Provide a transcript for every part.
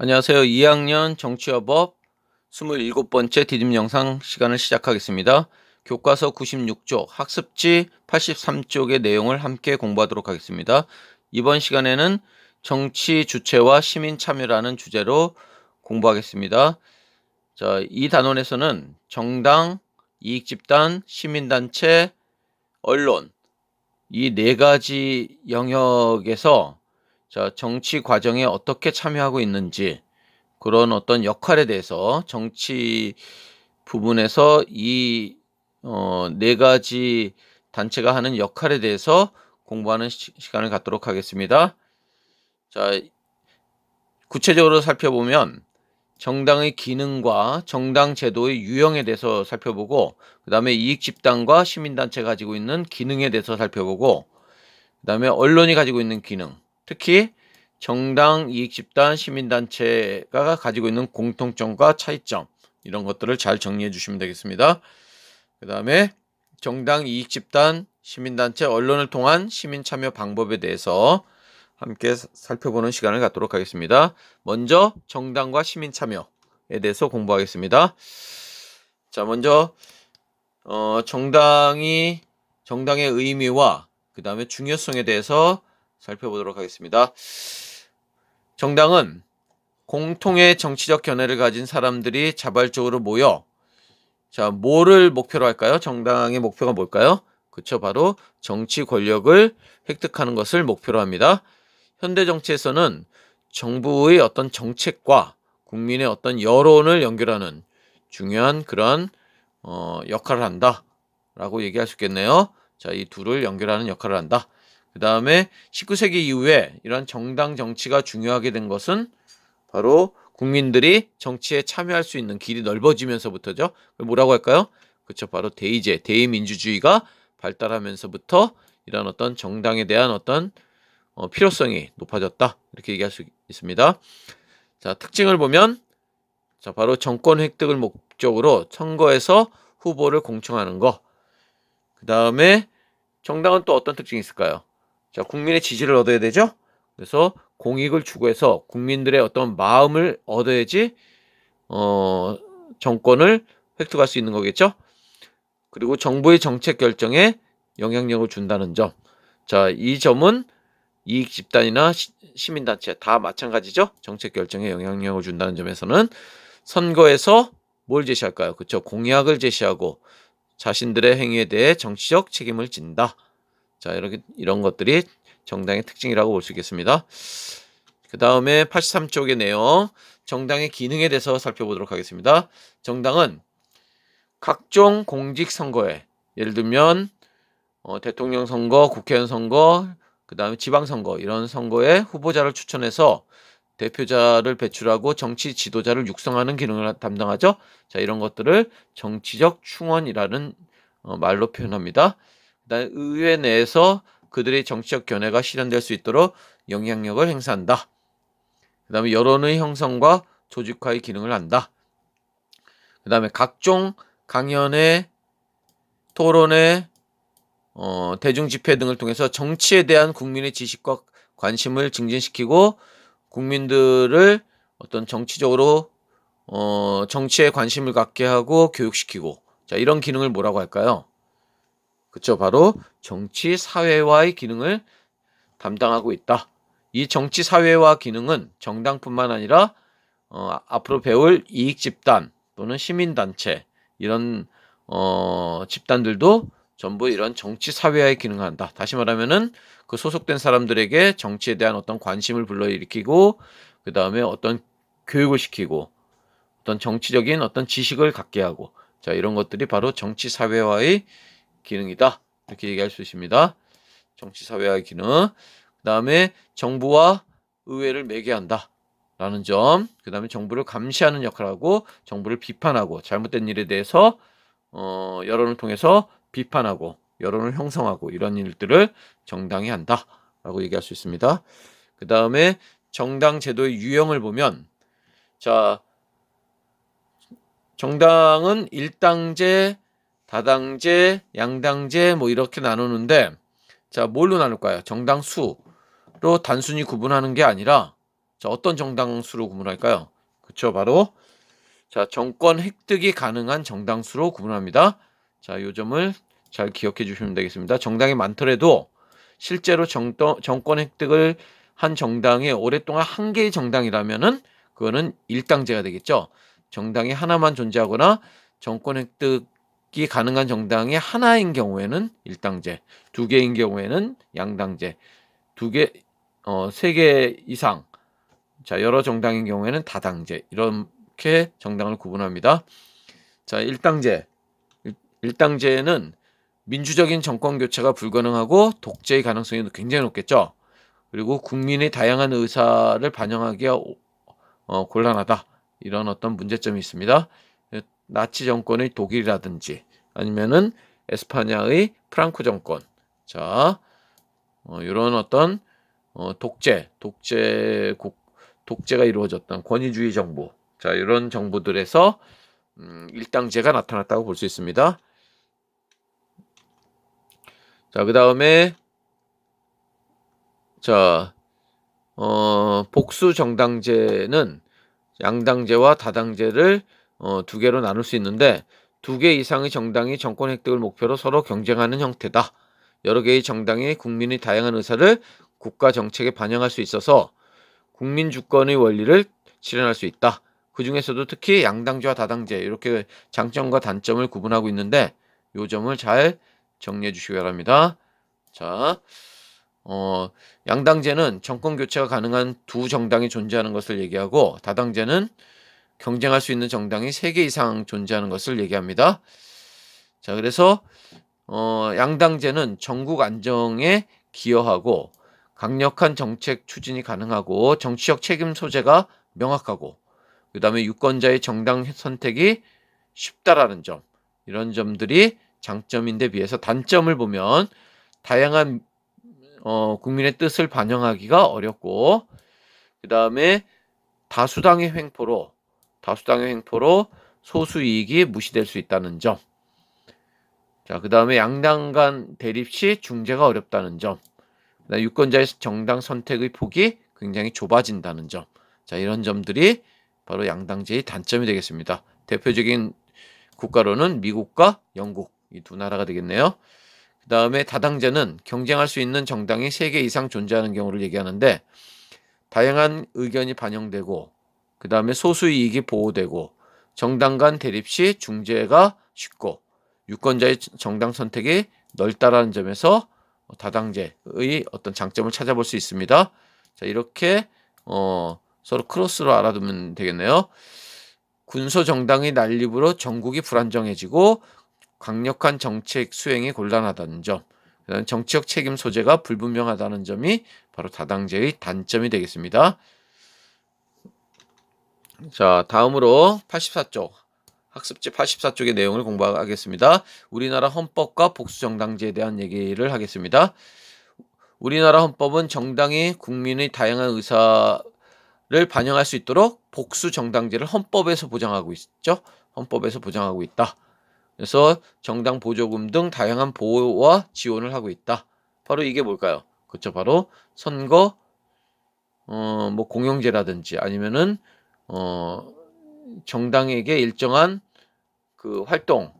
안녕하세요. 2학년 정치화법 27번째 디딤 영상 시간을 시작하겠습니다. 교과서 96쪽, 학습지 83쪽의 내용을 함께 공부하도록 하겠습니다. 이번 시간에는 정치 주체와 시민 참여라는 주제로 공부하겠습니다. 자, 이 단원에서는 정당, 이익집단, 시민단체, 언론 이 네 가지 영역에서 정치 과정에 어떻게 참여하고 있는지 그런 어떤 역할에 대해서 정치 부분에서 이 네 가지 단체가 하는 역할에 대해서 공부하는 시간을 갖도록 하겠습니다. 자, 구체적으로 살펴보면 정당의 기능과 정당 제도의 유형에 대해서 살펴보고, 그 다음에 이익집단과 시민단체가 가지고 있는 기능에 대해서 살펴보고, 그 다음에 언론이 가지고 있는 기능, 특히 정당, 이익집단, 시민단체가 가지고 있는 공통점과 차이점, 이런 것들을 잘 정리해 주시면 되겠습니다. 그 다음에 정당, 이익집단, 시민단체, 언론을 통한 시민참여 방법에 대해서 함께 살펴보는 시간을 갖도록 하겠습니다. 먼저 정당과 시민참여에 대해서 공부하겠습니다. 자, 먼저 정당의 의미와 그 다음에 중요성에 대해서 살펴보도록 하겠습니다. 정당은 공통의 정치적 견해를 가진 사람들이 자발적으로 모여, 뭐를 목표로 할까요? 정당의 목표가 뭘까요? 그쵸, 바로 정치 권력을 획득하는 것을 목표로 합니다. 현대 정치에서는 정부의 어떤 정책과 국민의 어떤 여론을 연결하는 중요한 그런 역할을 한다 라고 얘기할 수 있겠네요. 자, 이 둘을 연결하는 역할을 한다. 그 다음에 19세기 이후에 이런 정당 정치가 중요하게 된 것은 바로 국민들이 정치에 참여할 수 있는 길이 넓어지면서부터죠. 뭐라고 할까요? 그렇죠. 바로 대의제, 대의민주주의가 발달하면서부터 이런 어떤 정당에 대한 어떤 필요성이 높아졌다. 이렇게 얘기할 수 있습니다. 자, 특징을 보면 바로 정권 획득을 목적으로 선거에서 후보를 공청하는 거. 그 다음에 정당은 또 어떤 특징이 있을까요? 자, 국민의 지지를 얻어야 되죠? 그래서 공익을 추구해서 국민들의 어떤 마음을 얻어야지 정권을 획득할 수 있는 거겠죠? 그리고 정부의 정책 결정에 영향력을 준다는 점. 자, 이 점은 이익 집단이나 시민단체 다 마찬가지죠? 정책 결정에 영향력을 준다는 점에서는 선거에서 뭘 제시할까요? 그렇죠? 공약을 제시하고 자신들의 행위에 대해 정치적 책임을 진다. 자, 이런 것들이 정당의 특징이라고 볼 수 있겠습니다. 그 다음에 83쪽의 내용, 정당의 기능에 대해서 살펴보도록 하겠습니다. 정당은 각종 공직선거에, 예를 들면 대통령 선거, 국회의원 선거, 그 다음에 지방선거, 이런 선거에 후보자를 추천해서 대표자를 배출하고 정치 지도자를 육성하는 기능을 담당하죠. 자, 이런 것들을 정치적 충원이라는 말로 표현합니다. 그다음에 의회 내에서 그들의 정치적 견해가 실현될 수 있도록 영향력을 행사한다. 그 다음에 여론의 형성과 조직화의 기능을 한다. 그 다음에 각종 강연회, 토론회, 대중집회 등을 통해서 정치에 대한 국민의 지식과 관심을 증진시키고 국민들을 어떤 정치적으로 정치에 관심을 갖게 하고 교육시키고, 자, 이런 기능을 뭐라고 할까요? 그쵸, 바로 정치 사회화의 기능을 담당하고 있다. 이 정치 사회화 기능은 정당뿐만 아니라 앞으로 배울 이익 집단 또는 시민단체 이런 집단들도 전부 이런 정치 사회화의 기능을 한다. 다시 말하면은 그 소속된 사람들에게 정치에 대한 어떤 관심을 불러일으키고, 그 다음에 어떤 교육을 시키고, 어떤 정치적인 어떤 지식을 갖게 하고, 자, 이런 것들이 바로 정치 사회화의 기능이다. 이렇게 얘기할 수 있습니다. 정치 사회화의 기능. 그 다음에 정부와 의회를 매개한다 라는 점. 그 다음에 정부를 감시하는 역할을 하고 정부를 비판하고 잘못된 일에 대해서 여론을 통해서 비판하고 여론을 형성하고 이런 일들을 정당이 한다 라고 얘기할 수 있습니다. 그 다음에 정당 제도의 유형을 보면, 자, 정당은 일당제, 다당제, 양당제 뭐 이렇게 나누는데, 자, 뭘로 나눌까요? 정당 수로 단순히 구분하는 게 아니라, 자, 어떤 정당 수로 구분할까요? 그쵸, 바로 자, 정권 획득이 가능한 정당 수로 구분합니다. 자, 요 점을 잘 기억해 주시면 되겠습니다. 정당이 많더라도 실제로 정권 획득을 한 정당이 오랫동안 한 개의 정당이라면은 그거는 일당제가 되겠죠. 정당이 하나만 존재하거나 정권 획득이 가능한 정당이 하나인 경우에는 일당제, 두 개인 경우에는 양당제, 세 개 이상, 자, 여러 정당인 경우에는 다당제, 이렇게 정당을 구분합니다. 자, 일당제는 민주적인 정권 교체가 불가능하고 독재의 가능성이 굉장히 높겠죠. 그리고 국민의 다양한 의사를 반영하기가 곤란하다. 이런 어떤 문제점이 있습니다. 나치 정권의 독일이라든지 아니면은 에스파냐의 프랑코 정권. 자, 이런 어떤 독재가 이루어졌던 권위주의 정부. 자, 이런 정부들에서 일당제가 나타났다고 볼 수 있습니다. 자, 그 다음에 자, 복수 정당제는 양당제와 다당제를 두 개로 나눌 수 있는데 두 개 이상의 정당이 정권 획득을 목표로 서로 경쟁하는 형태다. 여러 개의 정당이 국민의 다양한 의사를 국가 정책에 반영할 수 있어서 국민 주권의 원리를 실현할 수 있다. 그 중에서도 특히 양당제와 다당제 이렇게 장점과 단점을 구분하고 있는데 요 점을 잘 정리해 주시기 바랍니다. 자, 양당제는 정권 교체가 가능한 두 정당이 존재하는 것을 얘기하고 다당제는 경쟁할 수 있는 정당이 3개 이상 존재하는 것을 얘기합니다. 자, 그래서 양당제는 전국 안정에 기여하고 강력한 정책 추진이 가능하고 정치적 책임 소재가 명확하고 그 다음에 유권자의 정당 선택이 쉽다라는 점, 이런 점들이 장점인데 비해서 단점을 보면 다양한 국민의 뜻을 반영하기가 어렵고 그 다음에 다수당의 횡포로 소수 이익이 무시될 수 있다는 점. 자, 그 다음에 양당 간 대립 시 중재가 어렵다는 점. 그다음에 유권자의 정당 선택의 폭이 굉장히 좁아진다는 점. 자, 이런 점들이 바로 양당제의 단점이 되겠습니다. 대표적인 국가로는 미국과 영국 이 두 나라가 되겠네요. 그 다음에 다당제는 경쟁할 수 있는 정당이 3개 이상 존재하는 경우를 얘기하는데 다양한 의견이 반영되고 그 다음에 소수 이익이 보호되고 정당 간 대립 시 중재가 쉽고 유권자의 정당 선택이 넓다라는 점에서 다당제의 어떤 장점을 찾아볼 수 있습니다. 자, 이렇게 서로 크로스로 알아두면 되겠네요. 군소 정당의 난립으로 전국이 불안정해지고 강력한 정책 수행이 곤란하다는 점, 그다음 정치적 책임 소재가 불분명하다는 점이 바로 다당제의 단점이 되겠습니다. 자, 다음으로 84쪽 학습지 84쪽의 내용을 공부하겠습니다. 우리나라 헌법과 복수정당제에 대한 얘기를 하겠습니다. 우리나라 헌법은 정당이 국민의 다양한 의사를 반영할 수 있도록 복수정당제를 헌법에서 보장하고 있죠. 헌법에서 보장하고 있다. 그래서 정당 보조금 등 다양한 보호와 지원을 하고 있다. 바로 이게 뭘까요? 그렇죠. 바로 선거 뭐 공영제라든지 아니면은 정당에게 일정한 그 활동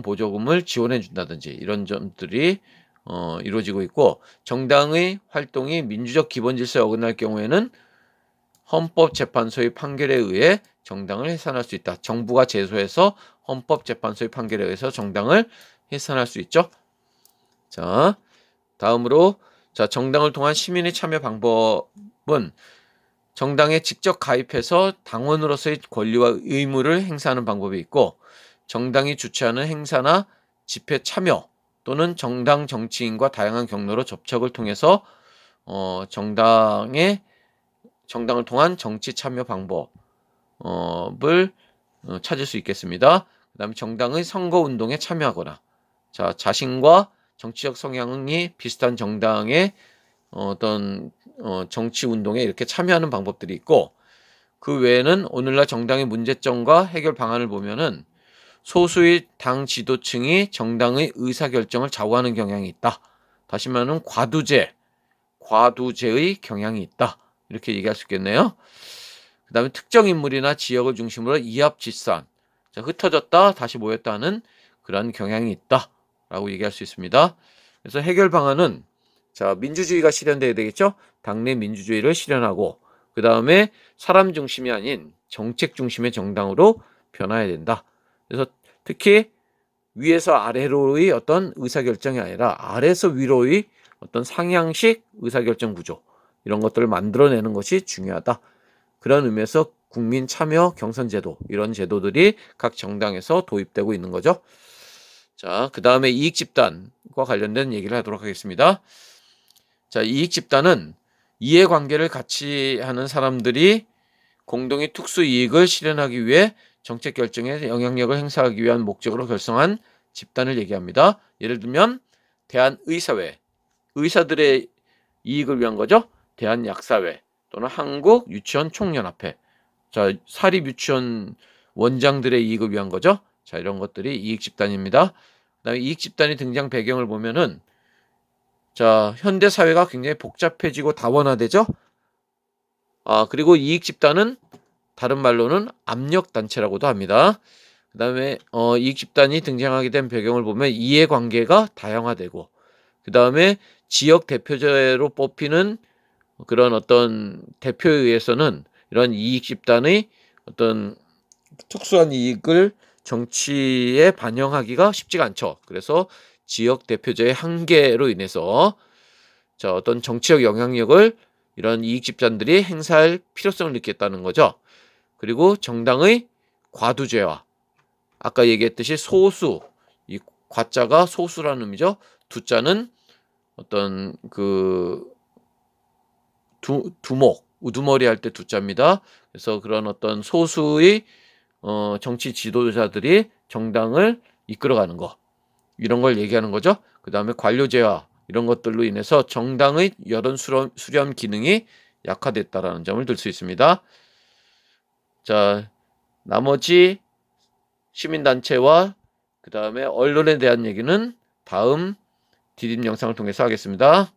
보조금을 지원해 준다든지 이런 점들이 이루어지고 있고 정당의 활동이 민주적 기본 질서에 어긋날 경우에는 헌법재판소의 판결에 의해 정당을 해산할 수 있다. 정부가 제소해서 헌법재판소의 판결에 의해서 정당을 해산할 수 있죠. 자, 다음으로 자, 정당을 통한 시민의 참여 방법은 정당에 직접 가입해서 당원으로서의 권리와 의무를 행사하는 방법이 있고 정당이 주최하는 행사나 집회 참여 또는 정당 정치인과 다양한 경로로 접촉을 통해서 정당을 통한 정치 참여 방법을 찾을 수 있겠습니다. 그 다음에 정당의 선거운동에 참여하거나 자, 자신과 정치적 성향이 비슷한 정당의 어떤 정치운동에 이렇게 참여하는 방법들이 있고 그 외에는 오늘날 정당의 문제점과 해결 방안을 보면은 소수의 당 지도층이 정당의 의사결정을 좌우하는 경향이 있다. 다시 말하면 과두제의 경향이 있다. 이렇게 얘기할 수 있겠네요. 그 다음에 특정 인물이나 지역을 중심으로 이합집산, 자, 흩어졌다 다시 모였다 하는 그런 경향이 있다 라고 얘기할 수 있습니다. 그래서 해결 방안은, 자, 민주주의가 실현돼야 되겠죠. 당내 민주주의를 실현하고, 그 다음에 사람 중심이 아닌 정책 중심의 정당으로 변화해야 된다. 그래서 특히 위에서 아래로의 어떤 의사결정이 아니라 아래에서 위로의 어떤 상향식 의사결정 구조, 이런 것들을 만들어내는 것이 중요하다. 그런 의미에서 국민 참여 경선 제도, 이런 제도들이 각 정당에서 도입되고 있는 거죠. 자, 그 다음에 이익 집단과 관련된 얘기를 하도록 하겠습니다. 자, 이익 집단은 이해관계를 같이 하는 사람들이 공동의 특수 이익을 실현하기 위해 정책 결정에 영향력을 행사하기 위한 목적으로 결성한 집단을 얘기합니다. 예를 들면 대한의사회, 의사들의 이익을 위한 거죠. 대한약사회 또는 한국유치원 총연합회, 자, 사립유치원 원장들의 이익을 위한 거죠. 자, 이런 것들이 이익 집단입니다. 그다음에 이익 집단의 등장 배경을 보면은, 자, 현대 사회가 굉장히 복잡해지고 다원화되죠. 그리고 이익 집단은 다른 말로는 압력 단체라고도 합니다. 그다음에 이익 집단이 등장하게 된 배경을 보면 이해관계가 다양화되고, 그다음에 지역 대표제로 뽑히는 그런 어떤 대표에 의해서는 이런 이익 집단의 어떤 특수한 이익을 정치에 반영하기가 쉽지가 않죠. 그래서 지역 대표제의 한계로 인해서, 자, 어떤 정치적 영향력을 이런 이익 집단들이 행사할 필요성을 느꼈다는 거죠. 그리고 정당의 과두죄화, 아까 얘기했듯이 소수, 이 과자가 소수라는 의미죠. 두자는 어떤 그 두목, 우두머리 할 때 두자입니다. 그래서 그런 어떤 소수의 정치 지도자들이 정당을 이끌어가는 거, 이런 걸 얘기하는 거죠. 그 다음에 관료제화, 이런 것들로 인해서 정당의 여론 수렴 기능이 약화됐다라는 점을 들 수 있습니다. 자, 나머지 시민단체와 그 다음에 언론에 대한 얘기는 다음 디딤 영상을 통해서 하겠습니다.